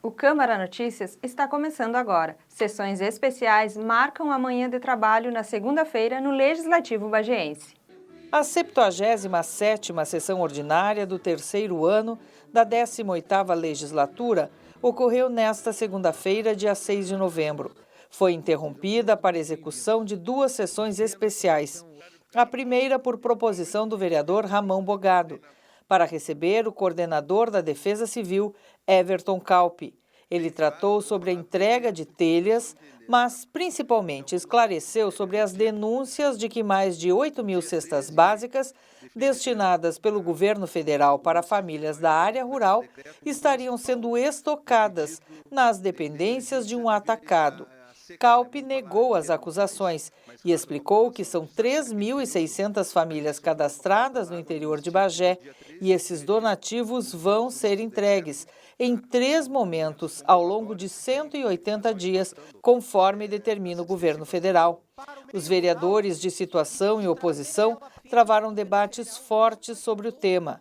O Câmara Notícias está começando agora. Sessões especiais marcam a manhã de trabalho na segunda-feira no Legislativo Bagiense. A 77ª sessão ordinária do terceiro ano da 18ª legislatura ocorreu nesta segunda-feira, dia 6 de novembro. Foi interrompida para execução de duas sessões especiais. A primeira por proposição do vereador Ramão Bogado, para receber o coordenador da Defesa Civil, Everton Calpe. Ele tratou sobre a entrega de telhas, mas principalmente esclareceu sobre as denúncias de que mais de 8.000 cestas básicas destinadas pelo governo federal para famílias da área rural estariam sendo estocadas nas dependências de um atacado. Calpe negou as acusações e explicou que são 3.600 famílias cadastradas no interior de Bagé e esses donativos vão ser entregues em 3 momentos ao longo de 180 dias, conforme determina o governo federal. Os vereadores de situação e oposição travaram debates fortes sobre o tema.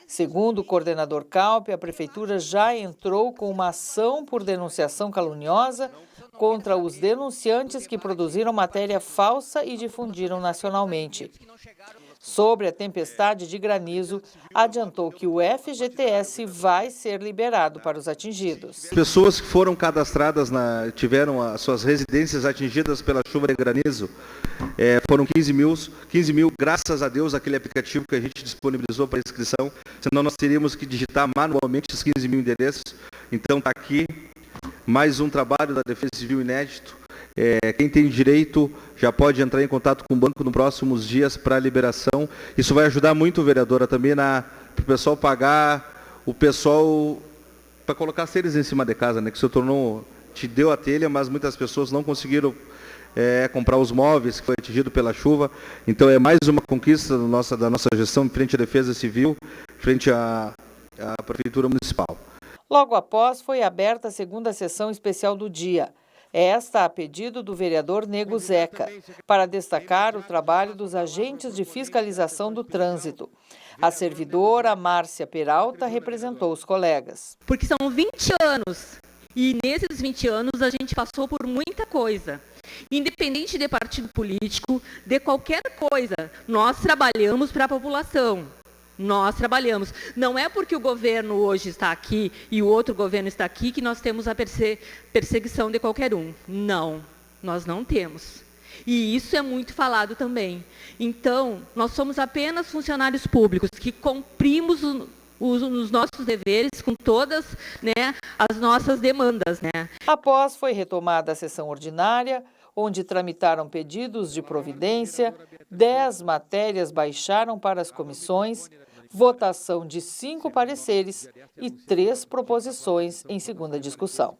Segundo o coordenador Calpe, a Prefeitura já entrou com uma ação por denunciação caluniosa contra os denunciantes que produziram matéria falsa e difundiram nacionalmente. Sobre a tempestade de granizo, adiantou que o FGTS vai ser liberado para os atingidos. Pessoas que foram cadastradas, tiveram as suas residências atingidas pela chuva de granizo, foram 15 mil, graças a Deus, aquele aplicativo que a gente disponibilizou para inscrição, senão nós teríamos que digitar manualmente os 15 mil endereços. Então está aqui mais um trabalho da Defesa Civil inédito. Quem tem direito já pode entrar em contato com o banco nos próximos dias para a liberação. Isso vai ajudar muito, vereadora, também para o pessoal pagar, o pessoal para colocar as telhas em cima de casa, né? Que te deu a telha, mas muitas pessoas não conseguiram comprar os móveis que foi atingido pela chuva. Então é mais uma conquista da nossa gestão frente à Defesa Civil, frente à Prefeitura Municipal. Logo após, foi aberta a segunda sessão especial do dia. Esta a pedido do vereador Nego Zeca, para destacar o trabalho dos agentes de fiscalização do trânsito. A servidora Márcia Peralta representou os colegas. Porque são 20 anos, e nesses 20 anos a gente passou por muita coisa. Independente de partido político, de qualquer coisa, nós trabalhamos para a população. Nós trabalhamos. Não é porque o governo hoje está aqui e o outro governo está aqui que nós temos a perseguição de qualquer um. Não, nós não temos. E isso é muito falado também. Então, nós somos apenas funcionários públicos que cumprimos os nossos deveres com todas, as nossas demandas. Após foi retomada a sessão ordinária, onde tramitaram pedidos de providência, 10 matérias baixaram para as comissões, votação de 5 pareceres e 3 proposições em segunda discussão.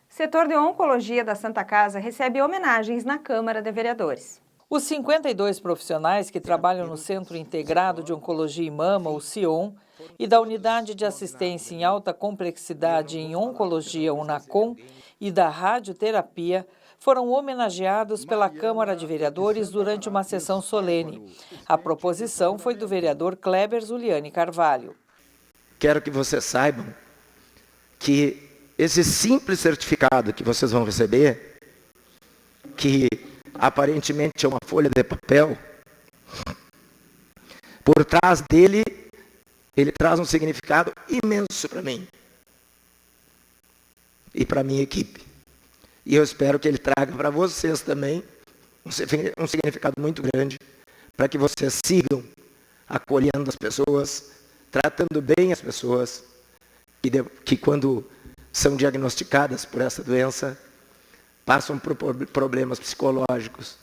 Setor de Oncologia da Santa Casa recebe homenagens na Câmara de Vereadores. Os 52 profissionais que trabalham no Centro Integrado de Oncologia e Mama, o CIOM, e da Unidade de Assistência em Alta Complexidade em Oncologia, UNACOM, e da Radioterapia, foram homenageados pela Câmara de Vereadores durante uma sessão solene. A proposição foi do vereador Kleber Zuliani Carvalho. Quero que vocês saibam que esse simples certificado que vocês vão receber, que aparentemente é uma folha de papel, por trás dele, ele traz um significado imenso para mim e para a minha equipe. E eu espero que ele traga para vocês também um significado muito grande, para que vocês sigam acolhendo as pessoas, tratando bem as pessoas, que quando são diagnosticadas por essa doença, passam por problemas psicológicos,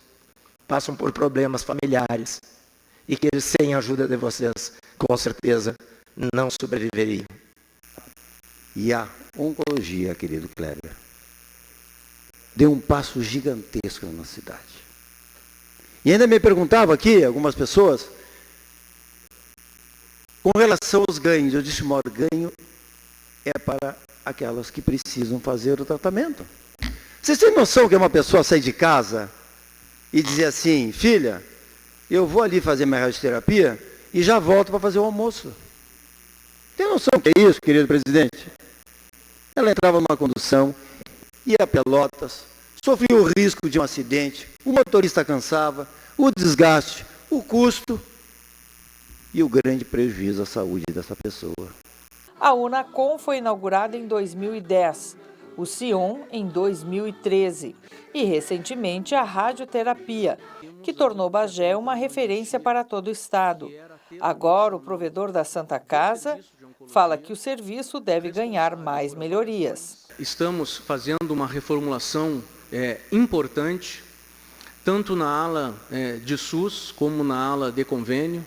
passam por problemas familiares, e que eles, sem a ajuda de vocês, com certeza, não sobreviveriam. E a oncologia, querido Kleber, deu um passo gigantesco na nossa cidade. E ainda me perguntavam aqui, algumas pessoas, com relação aos ganhos. Eu disse, o maior ganho é para aquelas que precisam fazer o tratamento. Vocês têm noção que uma pessoa sai de casa e dizer assim, filha, eu vou ali fazer minha radioterapia e já volto para fazer o almoço. Tem noção que é isso, querido presidente? ela entrava numa condução, ia a Pelotas, sofria o risco de um acidente, o motorista cansava, o desgaste, o custo e o grande prejuízo à saúde dessa pessoa. A Unacom foi inaugurada em 2010, o Sion em 2013 e, recentemente, a radioterapia, que tornou Bagé uma referência para todo o estado. Agora, o provedor da Santa Casa fala que o serviço deve ganhar mais melhorias. Estamos fazendo uma reformulação importante, tanto na ala de SUS como na ala de convênio.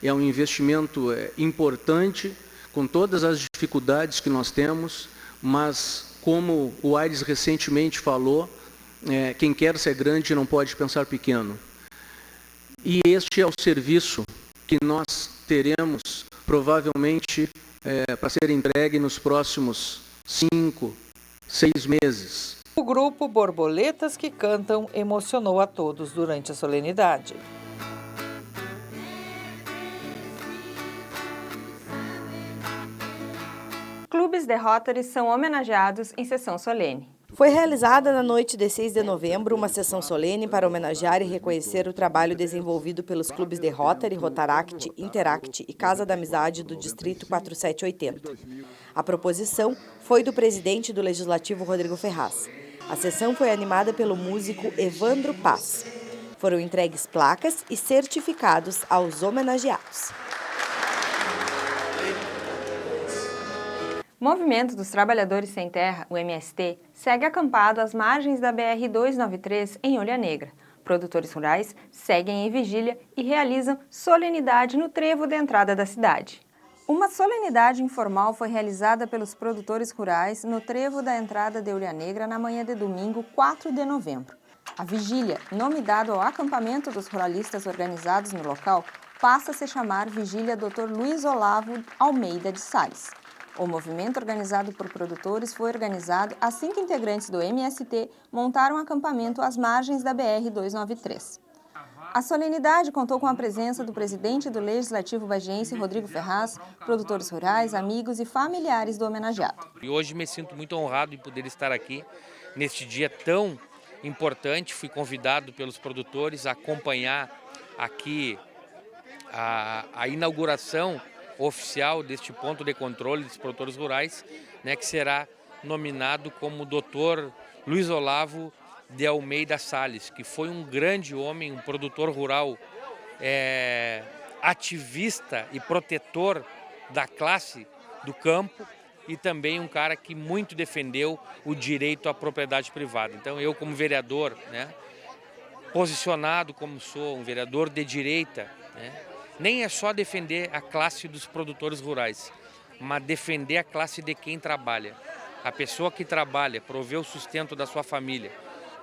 É um investimento importante, com todas as dificuldades que nós temos, mas como o Aires recentemente falou, quem quer ser grande não pode pensar pequeno. E este é o serviço que nós teremos, provavelmente, para ser entregue nos próximos 5, 6 meses. O grupo Borboletas que Cantam emocionou a todos durante a solenidade. Clubes de Rotary são homenageados em sessão solene. Foi realizada na noite de 6 de novembro uma sessão solene para homenagear e reconhecer o trabalho desenvolvido pelos clubes de Rotary, Rotaract, Interact e Casa da Amizade do Distrito 4780. A proposição foi do presidente do Legislativo, Rodrigo Ferraz. A sessão foi animada pelo músico Evandro Paz. Foram entregues placas e certificados aos homenageados. O Movimento dos Trabalhadores Sem Terra, o MST, segue acampado às margens da BR-293 em Olha Negra. Produtores rurais seguem em vigília e realizam solenidade no trevo de entrada da cidade. Uma solenidade informal foi realizada pelos produtores rurais no trevo da entrada de Olha Negra na manhã de domingo, 4 de novembro. A vigília, nome dado ao acampamento dos ruralistas organizados no local, passa a se chamar Vigília Dr. Luiz Olavo Almeida de Salles. O movimento organizado por produtores foi organizado assim que integrantes do MST montaram um acampamento às margens da BR-293. A solenidade contou com a presença do presidente do Legislativo bagiense, Rodrigo Ferraz, produtores rurais, amigos e familiares do homenageado. E hoje me sinto muito honrado em poder estar aqui neste dia tão importante. Fui convidado pelos produtores a acompanhar aqui a inauguração oficial deste ponto de controle dos produtores rurais, que será nominado como Dr. Luiz Olavo de Almeida Salles, que foi um grande homem, um produtor rural ativista e protetor da classe do campo e também um cara que muito defendeu o direito à propriedade privada. Então eu, como vereador, posicionado como sou, um vereador de direita, nem é só defender a classe dos produtores rurais, mas defender a classe de quem trabalha. A pessoa que trabalha, provê o sustento da sua família,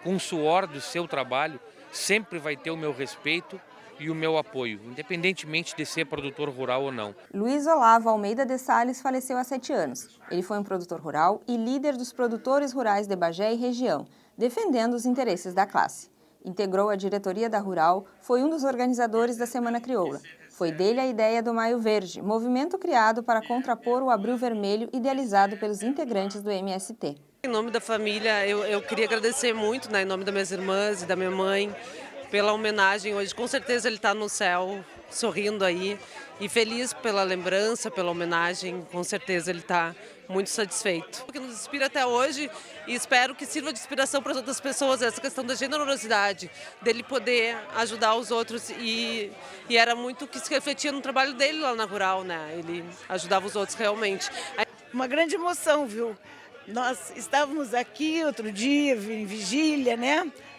com o suor do seu trabalho, sempre vai ter o meu respeito e o meu apoio, independentemente de ser produtor rural ou não. Luiz Olavo Almeida de Salles faleceu há 7 anos. Ele foi um produtor rural e líder dos produtores rurais de Bagé e região, defendendo os interesses da classe. Integrou a diretoria da Rural, foi um dos organizadores da Semana Crioula. Foi dele a ideia do Maio Verde, movimento criado para contrapor o Abril Vermelho idealizado pelos integrantes do MST. Em nome da família, eu queria agradecer muito, em nome das minhas irmãs e da minha mãe, pela homenagem hoje. Com certeza ele está no céu, sorrindo aí, e feliz pela lembrança, pela homenagem. Com certeza ele está muito satisfeito. O que nos inspira até hoje, e espero que sirva de inspiração para outras pessoas, essa questão da generosidade, dele poder ajudar os outros, e era muito que se refletia no trabalho dele lá na Rural, Ele ajudava os outros realmente. Uma grande emoção, viu? Nós estávamos aqui outro dia, em vigília,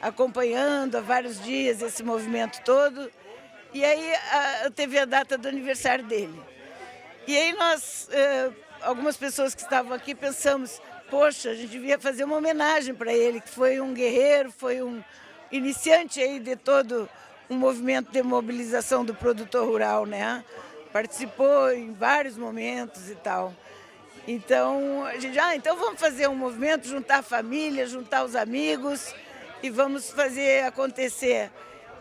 acompanhando há vários dias esse movimento todo, e aí teve a data do aniversário dele. E aí nós, algumas pessoas que estavam aqui, pensamos, poxa, a gente devia fazer uma homenagem para ele, que foi um guerreiro, foi um iniciante aí de todo um movimento de mobilização do produtor rural, Participou em vários momentos e tal. Então, a gente, então vamos fazer um movimento, juntar a família, juntar os amigos e vamos fazer acontecer.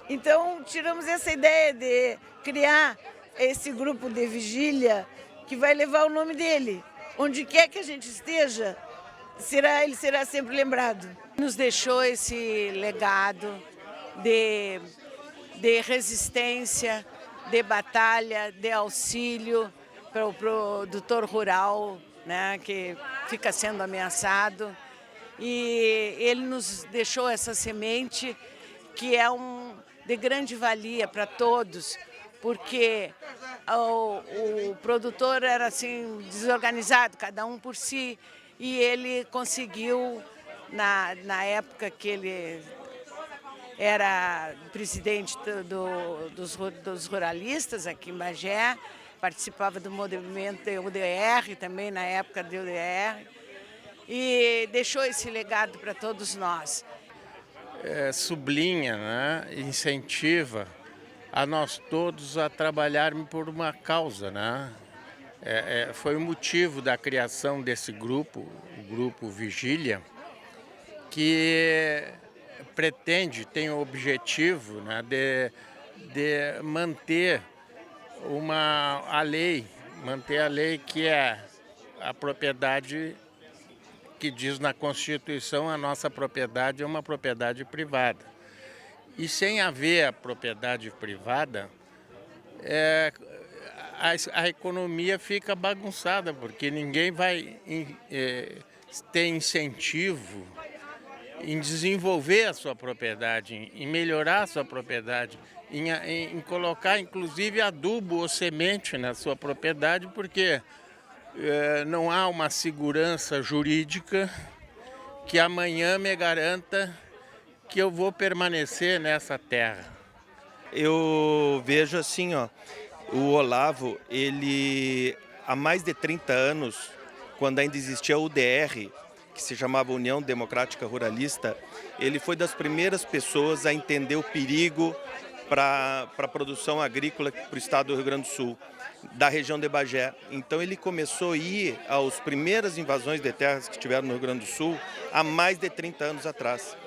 Então, tiramos essa ideia de criar esse grupo de vigília que vai levar o nome dele. Onde quer que a gente esteja, ele será sempre lembrado. Nos deixou esse legado de resistência, de batalha, de auxílio para o produtor rural, né, que fica sendo ameaçado. E ele nos deixou essa semente que é de grande valia para todos, porque o produtor era assim desorganizado, cada um por si, e ele conseguiu, na época que ele era presidente dos ruralistas aqui em Bagé, participava do movimento da UDR também, na época da UDR, e deixou esse legado para todos nós. Sublinha, né, incentiva a nós todos a trabalharmos por uma causa, né? Foi o motivo da criação desse grupo, o Grupo Vigília, que tem o objetivo, né, de manter a lei que é a propriedade que diz na Constituição a nossa propriedade é uma propriedade privada. E sem haver a propriedade privada, a economia fica bagunçada, porque ninguém vai ter incentivo em desenvolver a sua propriedade, em melhorar a sua propriedade, em colocar inclusive adubo ou semente na sua propriedade, porque não há uma segurança jurídica que amanhã me garanta que eu vou permanecer nessa terra. Eu vejo assim, o Olavo, ele há mais de 30 anos, quando ainda existia a UDR, que se chamava União Democrática Ruralista, ele foi das primeiras pessoas a entender o perigo para a produção agrícola para o estado do Rio Grande do Sul, da região de Bagé. Então ele começou a ir às primeiras invasões de terras que tiveram no Rio Grande do Sul há mais de 30 anos atrás.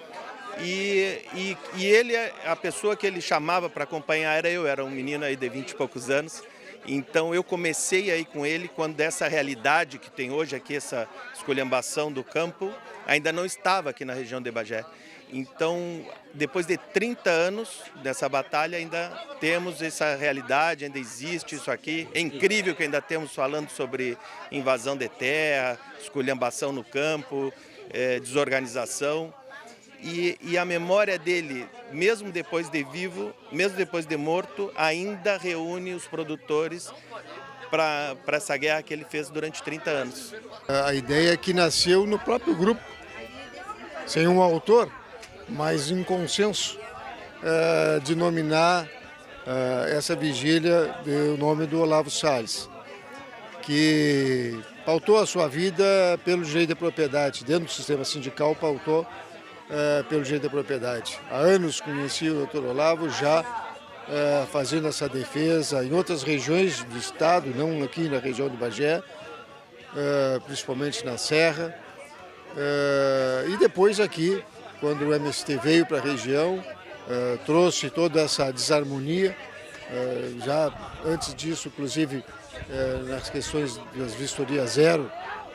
E ele, a pessoa que ele chamava para acompanhar era um menino aí de 20 e poucos anos. Então eu comecei aí com ele quando essa realidade que tem hoje aqui, essa esculhambação do campo, ainda não estava aqui na região de Bagé. Então, depois de 30 anos dessa batalha, ainda temos essa realidade, ainda existe isso aqui. É incrível que ainda temos falando sobre invasão de terra, esculhambação no campo, desorganização. E a memória dele, mesmo depois de vivo, mesmo depois de morto, ainda reúne os produtores para essa guerra que ele fez durante 30 anos. A ideia é que nasceu no próprio grupo, sem um autor, mas em consenso, de nominar essa vigília do nome do Olavo Salles, que pautou a sua vida pelo direito da propriedade. Dentro do sistema sindical, pautou pelo direito da propriedade. Há anos conheci o Dr. Olavo já fazendo essa defesa em outras regiões do estado, não aqui na região de Bagé, principalmente na Serra. E depois aqui, quando o MST veio para a região, trouxe toda essa desarmonia, já antes disso, inclusive, nas questões das vistorias zero,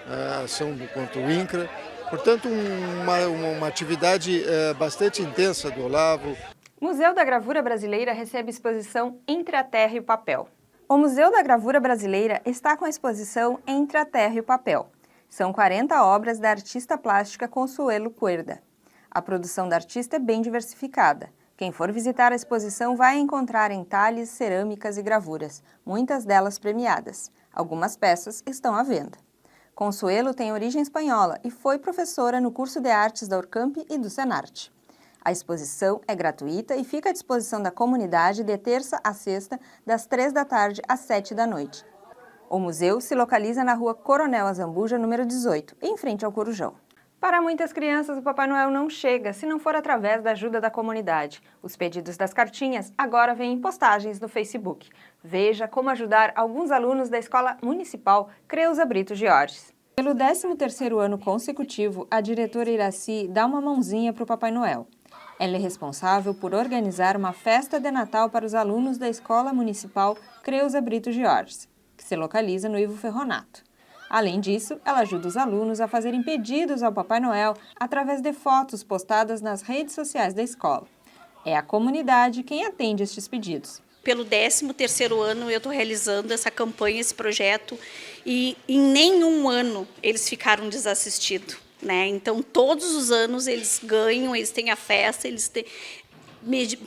a ação contra o INCRA. Portanto, uma atividade bastante intensa do Olavo. O Museu da Gravura Brasileira recebe exposição Entre a Terra e o Papel. O Museu da Gravura Brasileira está com a exposição Entre a Terra e o Papel. São 40 obras da artista plástica Consuelo Cuerda. A produção da artista é bem diversificada. Quem for visitar a exposição vai encontrar entalhes, cerâmicas e gravuras, muitas delas premiadas. Algumas peças estão à venda. Consuelo tem origem espanhola e foi professora no curso de artes da Urcamp e do Senarte. A exposição é gratuita e fica à disposição da comunidade de terça a sexta, das 3 da tarde às 7 da noite. O museu se localiza na rua Coronel Azambuja, número 18, em frente ao Corujão. Para muitas crianças, o Papai Noel não chega se não for através da ajuda da comunidade. Os pedidos das cartinhas agora vêm em postagens no Facebook. Veja como ajudar alguns alunos da Escola Municipal Creuza Brito Georges. Pelo 13º ano consecutivo, a diretora Iraci dá uma mãozinha para o Papai Noel. Ela é responsável por organizar uma festa de Natal para os alunos da Escola Municipal Creuza Brito Georges, que se localiza no Ivo Ferronato. Além disso, ela ajuda os alunos a fazerem pedidos ao Papai Noel através de fotos postadas nas redes sociais da escola. É a comunidade quem atende estes pedidos. Pelo 13º ano eu estou realizando essa campanha, esse projeto, e em nenhum ano eles ficaram desassistidos, né? Então, todos os anos eles ganham, eles têm a festa,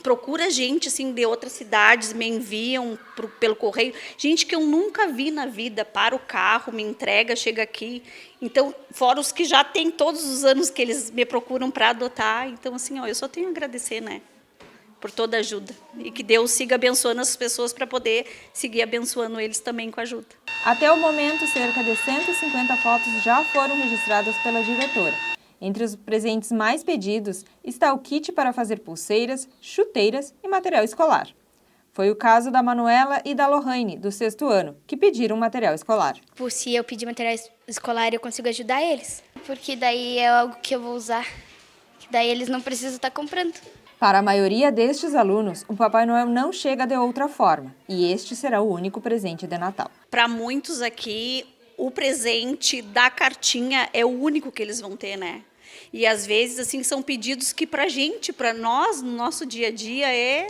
procura gente assim, de outras cidades, me enviam pelo correio, gente que eu nunca vi na vida, para o carro, me entrega, chega aqui. Então, fora os que já têm todos os anos que eles me procuram para adotar. Então, assim, eu só tenho a agradecer, né, por toda a ajuda. E que Deus siga abençoando as pessoas para poder seguir abençoando eles também com a ajuda. Até o momento, cerca de 150 fotos já foram registradas pela diretora. Entre os presentes mais pedidos está o kit para fazer pulseiras, chuteiras e material escolar. Foi o caso da Manuela e da Lohane, do 6º ano, que pediram material escolar. Por se eu pedir material escolar, eu consigo ajudar eles. Porque daí é algo que eu vou usar, que daí eles não precisam estar comprando. Para a maioria destes alunos, o Papai Noel não chega de outra forma, e este será o único presente de Natal. Para muitos aqui, o presente da cartinha é o único que eles vão ter, né? E às vezes, assim, são pedidos que para gente, para nós, no nosso dia a dia, é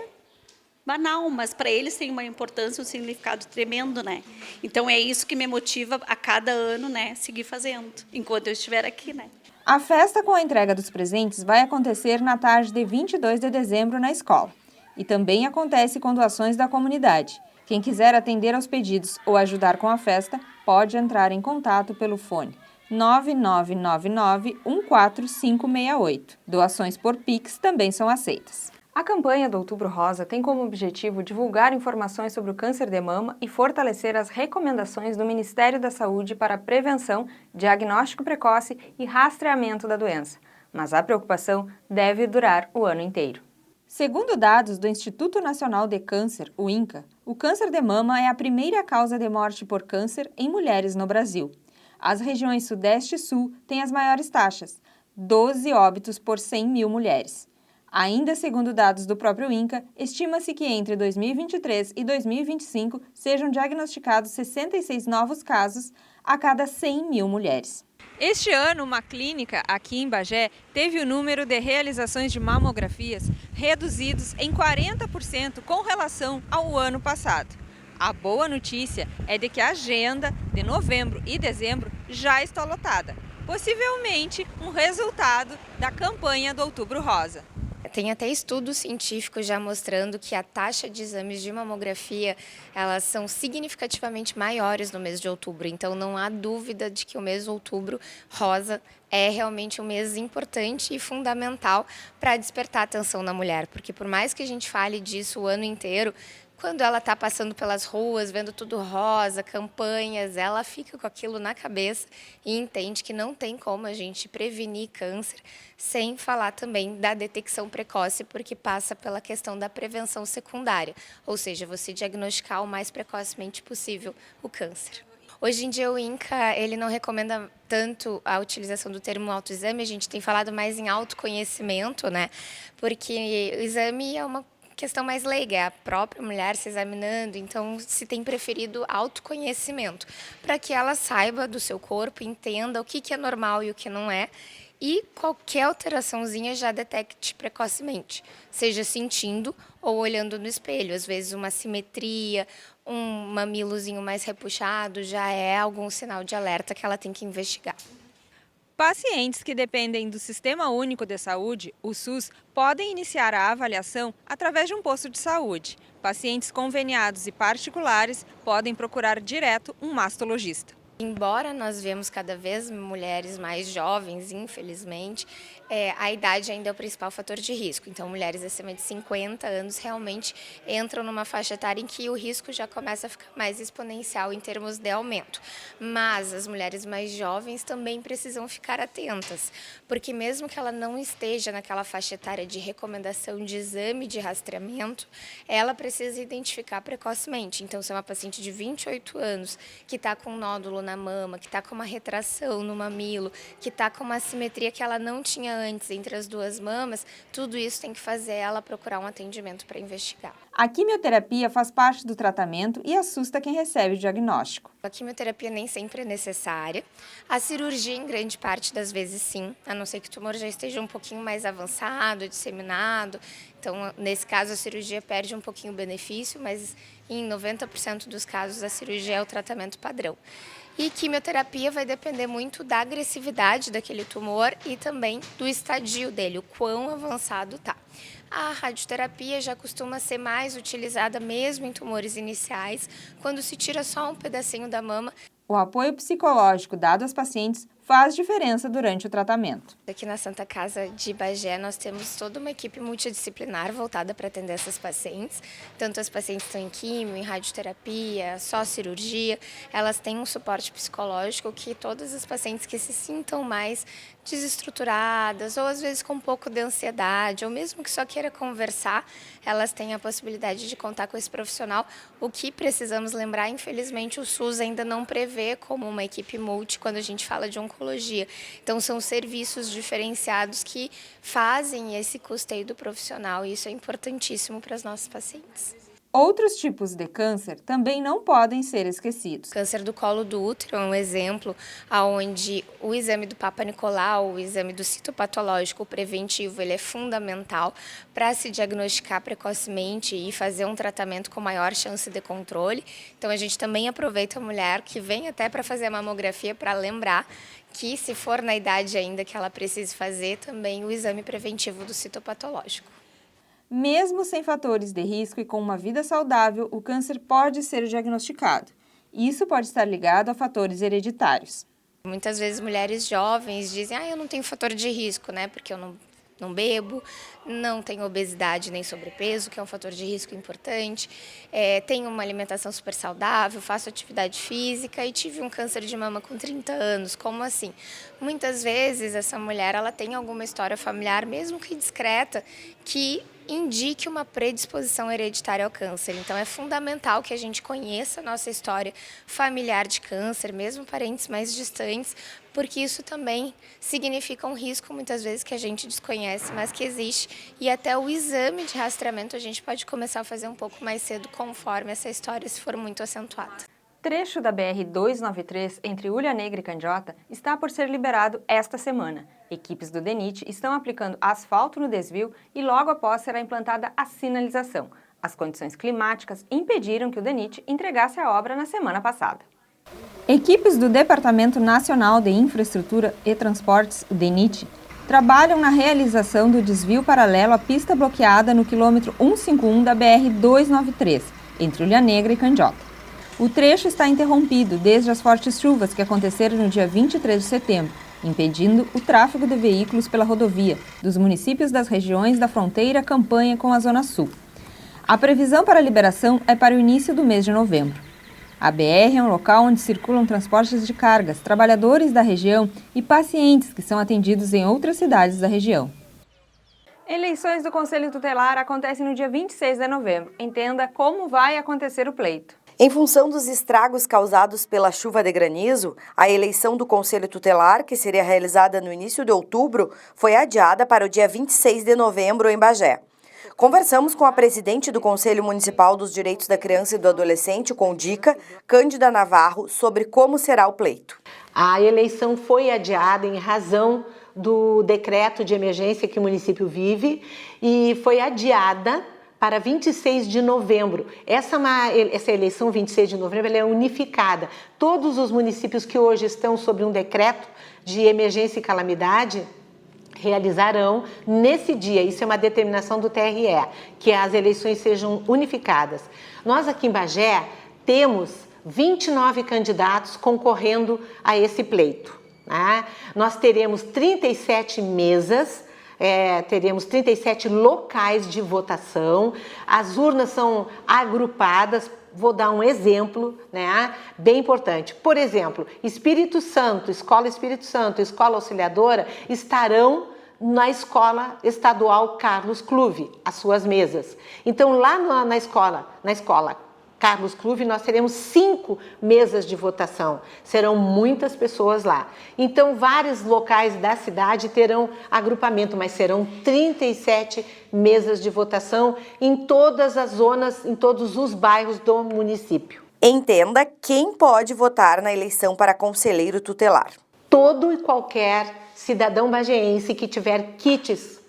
banal, mas para eles tem uma importância, um significado tremendo, né? Então é isso que me motiva a cada ano, né, seguir fazendo, enquanto eu estiver aqui, né? A festa com a entrega dos presentes vai acontecer na tarde de 22 de dezembro na escola. E também acontece com doações da comunidade. Quem quiser atender aos pedidos ou ajudar com a festa, pode entrar em contato pelo fone 9999-14568. Doações por Pix também são aceitas. A campanha do Outubro Rosa tem como objetivo divulgar informações sobre o câncer de mama e fortalecer as recomendações do Ministério da Saúde para a prevenção, diagnóstico precoce e rastreamento da doença. Mas a preocupação deve durar o ano inteiro. Segundo dados do Instituto Nacional de Câncer, o INCA, o câncer de mama é a primeira causa de morte por câncer em mulheres no Brasil. As regiões Sudeste e Sul têm as maiores taxas, 12 óbitos por 100 mil mulheres. Ainda segundo dados do próprio INCA, estima-se que entre 2023 e 2025 sejam diagnosticados 66 novos casos a cada 100 mil mulheres. Este ano, uma clínica aqui em Bagé teve o número de realizações de mamografias reduzidos em 40% com relação ao ano passado. A boa notícia é de que a agenda de novembro e dezembro já está lotada, possivelmente um resultado da campanha do Outubro Rosa. Tem até estudos científicos já mostrando que a taxa de exames de mamografia, elas são significativamente maiores no mês de outubro. Então, não há dúvida de que o mês de outubro rosa é realmente um mês importante e fundamental para despertar a atenção na mulher. Porque por mais que a gente fale disso o ano inteiro, quando ela está passando pelas ruas, vendo tudo rosa, campanhas, ela fica com aquilo na cabeça e entende que não tem como a gente prevenir câncer sem falar também da detecção precoce, porque passa pela questão da prevenção secundária, ou seja, você diagnosticar o mais precocemente possível o câncer. Hoje em dia o INCA ele não recomenda tanto a utilização do termo autoexame, a gente tem falado mais em autoconhecimento, né? Porque o exame é uma questão mais leiga, é a própria mulher se examinando, então se tem preferido autoconhecimento, para que ela saiba do seu corpo, entenda o que é normal e o que não é, e qualquer alteraçãozinha já detecte precocemente, seja sentindo ou olhando no espelho. Às vezes uma simetria, um mamilozinho mais repuxado já é algum sinal de alerta que ela tem que investigar. Pacientes que dependem do Sistema Único de Saúde, o SUS, podem iniciar a avaliação através de um posto de saúde. Pacientes conveniados e particulares podem procurar direto um mastologista. Embora nós vemos cada vez mulheres mais jovens, infelizmente, a idade ainda é o principal fator de risco. Então, mulheres acima de 50 anos realmente entram numa faixa etária em que o risco já começa a ficar mais exponencial em termos de aumento. Mas as mulheres mais jovens também precisam ficar atentas, porque mesmo que ela não esteja naquela faixa etária de recomendação de exame de rastreamento, ela precisa identificar precocemente. Então, se é uma paciente de 28 anos que está com um nódulo na mama, que está com uma retração no mamilo, que está com uma assimetria que ela não tinha antes entre as duas mamas, tudo isso tem que fazer ela procurar um atendimento para investigar. A quimioterapia faz parte do tratamento e assusta quem recebe o diagnóstico. A quimioterapia nem sempre é necessária. A cirurgia, em grande parte das vezes, sim, a não ser que o tumor já esteja um pouquinho mais avançado, disseminado. Então, nesse caso, a cirurgia perde um pouquinho o benefício, mas em 90% dos casos, a cirurgia é o tratamento padrão. E quimioterapia vai depender muito da agressividade daquele tumor e também do estadio dele, o quão avançado está. A radioterapia já costuma ser mais utilizada mesmo em tumores iniciais, quando se tira só um pedacinho da mama. O apoio psicológico dado aos pacientes faz diferença durante o tratamento. Aqui na Santa Casa de Bagé, nós temos toda uma equipe multidisciplinar voltada para atender essas pacientes. Tanto as pacientes que estão em quimio, em radioterapia, só cirurgia, elas têm um suporte psicológico que todas as pacientes que se sintam mais desestruturadas ou às vezes com um pouco de ansiedade ou mesmo que só queira conversar, elas têm a possibilidade de contar com esse profissional. O que precisamos lembrar, infelizmente, o SUS ainda não prevê como uma equipe multi quando a gente fala de oncologia. Então, são serviços diferenciados que fazem esse custeio do profissional e isso é importantíssimo para os nossos pacientes. Outros tipos de câncer também não podem ser esquecidos. Câncer do colo do útero é um exemplo onde o exame do Papa Nicolau, o exame do citopatológico o preventivo, ele é fundamental para se diagnosticar precocemente e fazer um tratamento com maior chance de controle. Então, a gente também aproveita a mulher que vem até para fazer a mamografia para lembrar que, se for na idade ainda que ela precise fazer, também o exame preventivo do citopatológico. Mesmo sem fatores de risco e com uma vida saudável, o câncer pode ser diagnosticado. Isso pode estar ligado a fatores hereditários. Muitas vezes mulheres jovens dizem, eu não tenho fator de risco, né? Porque eu não bebo, não tenho obesidade nem sobrepeso, que é um fator de risco importante, tenho uma alimentação super saudável, faço atividade física e tive um câncer de mama com 30 anos. Como assim? Muitas vezes essa mulher ela tem alguma história familiar, mesmo que discreta, que indique uma predisposição hereditária ao câncer. Então, é fundamental que a gente conheça a nossa história familiar de câncer, mesmo parentes mais distantes, porque isso também significa um risco, muitas vezes, que a gente desconhece, mas que existe. E até o exame de rastreamento a gente pode começar a fazer um pouco mais cedo, conforme essa história se for muito acentuada. Trecho da BR-293 entre Ulha Negra e Candiota está por ser liberado esta semana. Equipes do DENIT estão aplicando asfalto no desvio e logo após será implantada a sinalização. As condições climáticas impediram que o DENIT entregasse a obra na semana passada. Equipes do Departamento Nacional de Infraestrutura e Transportes, o DENIT, trabalham na realização do desvio paralelo à pista bloqueada no quilômetro 151 da BR-293, entre Ulha Negra e Candiota. O trecho está interrompido desde as fortes chuvas que aconteceram no dia 23 de setembro, impedindo o tráfego de veículos pela rodovia dos municípios das regiões da fronteira Campanha com a Zona Sul. A previsão para a liberação é para o início do mês de novembro. A BR é um local onde circulam transportes de cargas, trabalhadores da região e pacientes que são atendidos em outras cidades da região. Eleições do Conselho Tutelar acontecem no dia 26 de novembro. Entenda como vai acontecer o pleito. Em função dos estragos causados pela chuva de granizo, a eleição do Conselho Tutelar, que seria realizada no início de outubro, foi adiada para o dia 26 de novembro em Bagé. Conversamos com a presidente do Conselho Municipal dos Direitos da Criança e do Adolescente, CONDICA, Cândida Navarro, sobre como será o pleito. A eleição foi adiada em razão do decreto de emergência que o município vive e foi adiada para 26 de novembro. Essa eleição 26 de novembro ela é unificada. Todos os municípios que hoje estão sob um decreto de emergência e calamidade realizarão nesse dia, isso é uma determinação do TRE, que as eleições sejam unificadas. Nós aqui em Bagé temos 29 candidatos concorrendo a esse pleito, né? Nós teremos 37 mesas, teremos 37 locais de votação, as urnas são agrupadas. Vou dar um exemplo, né, bem importante. Por exemplo, Espírito Santo, Escola Auxiliadora estarão na Escola Estadual Carlos Cluve, as suas mesas. Então, lá na escola Carlos Clube, nós teremos 5 mesas de votação. Serão muitas pessoas lá. Então, vários locais da cidade terão agrupamento, mas serão 37 mesas de votação em todas as zonas, em todos os bairros do município. Entenda quem pode votar na eleição para conselheiro tutelar. Todo e qualquer cidadão bagéense que tiver kits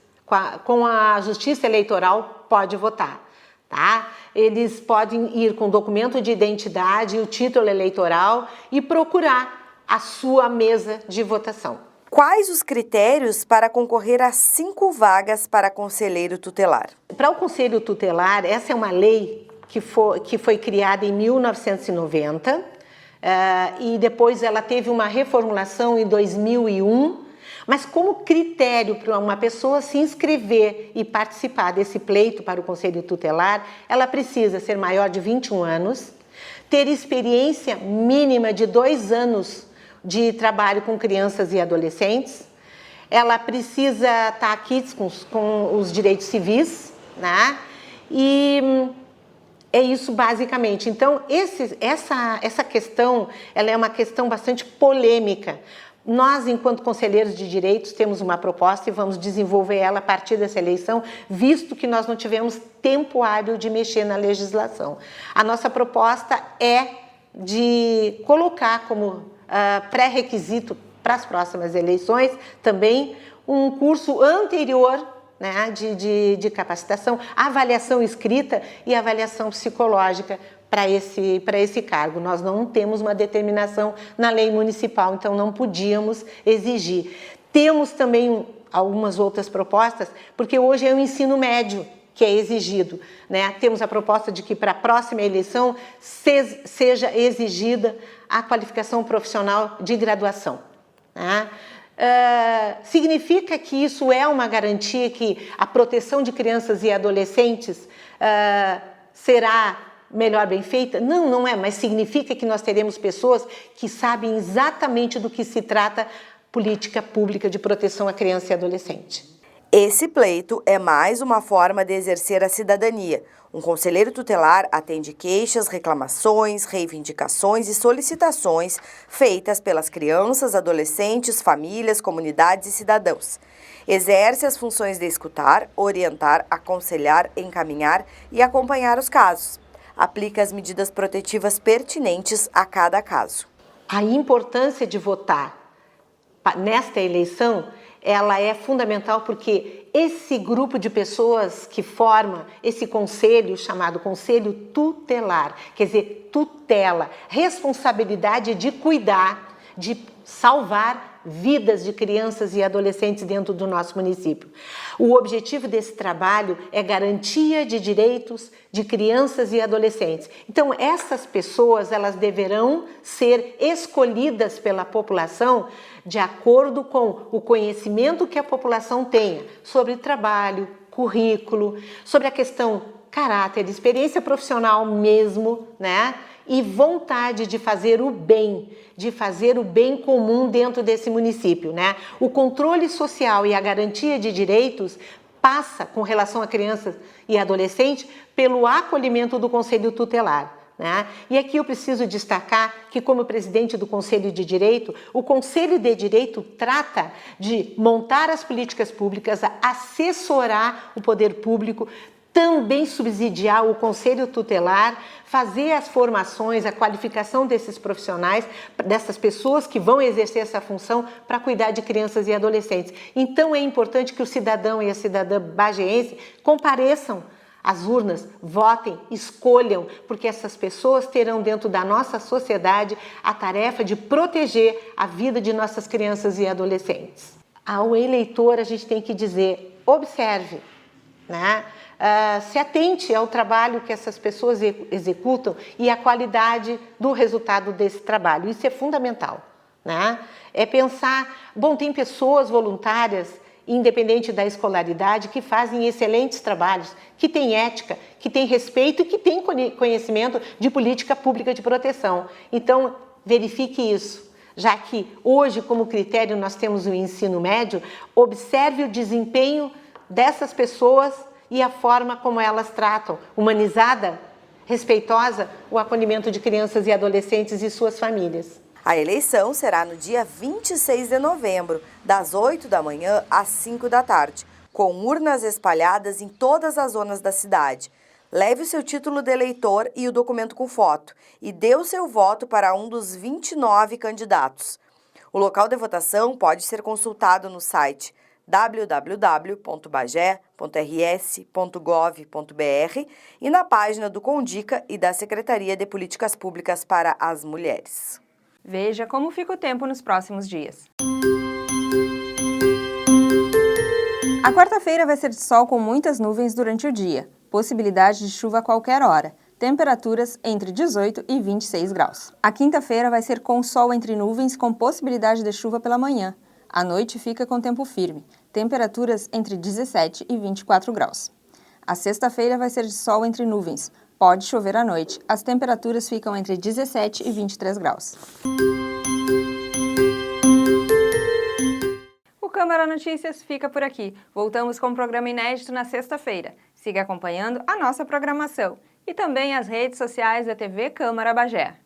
com a Justiça Eleitoral pode votar, tá? Eles podem ir com documento de identidade e o título eleitoral e procurar a sua mesa de votação. Quais os critérios para concorrer a 5 vagas para conselheiro tutelar? Para o Conselho Tutelar, essa é uma lei que foi criada em 1990 e depois ela teve uma reformulação em 2001, mas como critério para uma pessoa se inscrever e participar desse pleito para o Conselho Tutelar, ela precisa ser maior de 21 anos, ter experiência mínima de 2 anos de trabalho com crianças e adolescentes, ela precisa estar aqui com os direitos civis, né? E é isso basicamente. Então, essa questão, ela é uma questão bastante polêmica. Nós, enquanto conselheiros de direitos, temos uma proposta e vamos desenvolver ela a partir dessa eleição, visto que nós não tivemos tempo hábil de mexer na legislação. A nossa proposta é de colocar como pré-requisito para as próximas eleições também um curso anterior, né, de capacitação, avaliação escrita e avaliação psicológica para esse cargo. Nós não temos uma determinação na lei municipal, então não podíamos exigir. Temos também algumas outras propostas, porque hoje é o ensino médio que é exigido, né? Temos a proposta de que para a próxima eleição seja exigida a qualificação profissional de graduação, né? Significa que isso é uma garantia que a proteção de crianças e adolescentes será melhor bem feita? Não, não é, mas significa que nós teremos pessoas que sabem exatamente do que se trata política pública de proteção à criança e adolescente. Esse pleito é mais uma forma de exercer a cidadania. Um conselheiro tutelar atende queixas, reclamações, reivindicações e solicitações feitas pelas crianças, adolescentes, famílias, comunidades e cidadãos. Exerce as funções de escutar, orientar, aconselhar, encaminhar e acompanhar os casos. Aplica as medidas protetivas pertinentes a cada caso. A importância de votar nesta eleição, ela é fundamental porque esse grupo de pessoas que forma esse conselho, chamado Conselho Tutelar, quer dizer, tutela, responsabilidade de cuidar, de salvar vidas de crianças e adolescentes dentro do nosso município. O objetivo desse trabalho é garantia de direitos de crianças e adolescentes. Então, essas pessoas, elas deverão ser escolhidas pela população de acordo com o conhecimento que a população tenha sobre trabalho, currículo, sobre a questão caráter, experiência profissional mesmo, né? E vontade de fazer o bem comum dentro desse município, né? O controle social e a garantia de direitos passa, com relação a crianças e adolescentes, pelo acolhimento do Conselho Tutelar, né? E aqui eu preciso destacar que, como presidente do Conselho de Direito, o Conselho de Direito trata de montar as políticas públicas, assessorar o poder público, também subsidiar o Conselho Tutelar, fazer as formações, a qualificação desses profissionais, dessas pessoas que vão exercer essa função para cuidar de crianças e adolescentes. Então é importante que o cidadão e a cidadã bagéense compareçam às urnas, votem, escolham, porque essas pessoas terão dentro da nossa sociedade a tarefa de proteger a vida de nossas crianças e adolescentes. Ao eleitor a gente tem que dizer, observe, né? Se atente ao trabalho que essas pessoas executam e à qualidade do resultado desse trabalho. Isso é fundamental, né? É pensar, bom, tem pessoas voluntárias, independente da escolaridade, que fazem excelentes trabalhos, que têm ética, que têm respeito e que têm conhecimento de política pública de proteção. Então, verifique isso. Já que hoje, como critério, nós temos o ensino médio, observe o desempenho dessas pessoas e a forma como elas tratam, humanizada, respeitosa o acolhimento de crianças e adolescentes e suas famílias. A eleição será no dia 26 de novembro, das 8 da manhã às 5 da tarde, com urnas espalhadas em todas as zonas da cidade. Leve o seu título de eleitor e o documento com foto e dê o seu voto para um dos 29 candidatos. O local de votação pode ser consultado no site www.bagé.rs.gov.br e na página do Condica e da Secretaria de Políticas Públicas para as Mulheres. Veja como fica o tempo nos próximos dias. A quarta-feira vai ser de sol com muitas nuvens durante o dia. Possibilidade de chuva a qualquer hora. Temperaturas entre 18 e 26 graus. A quinta-feira vai ser com sol entre nuvens com possibilidade de chuva pela manhã. À noite fica com tempo firme. Temperaturas entre 17 e 24 graus. A sexta-feira vai ser de sol entre nuvens. Pode chover à noite. As temperaturas ficam entre 17 e 23 graus. O Câmara Notícias fica por aqui. Voltamos com um programa inédito na sexta-feira. Siga acompanhando a nossa programação e também as redes sociais da TV Câmara Bagé.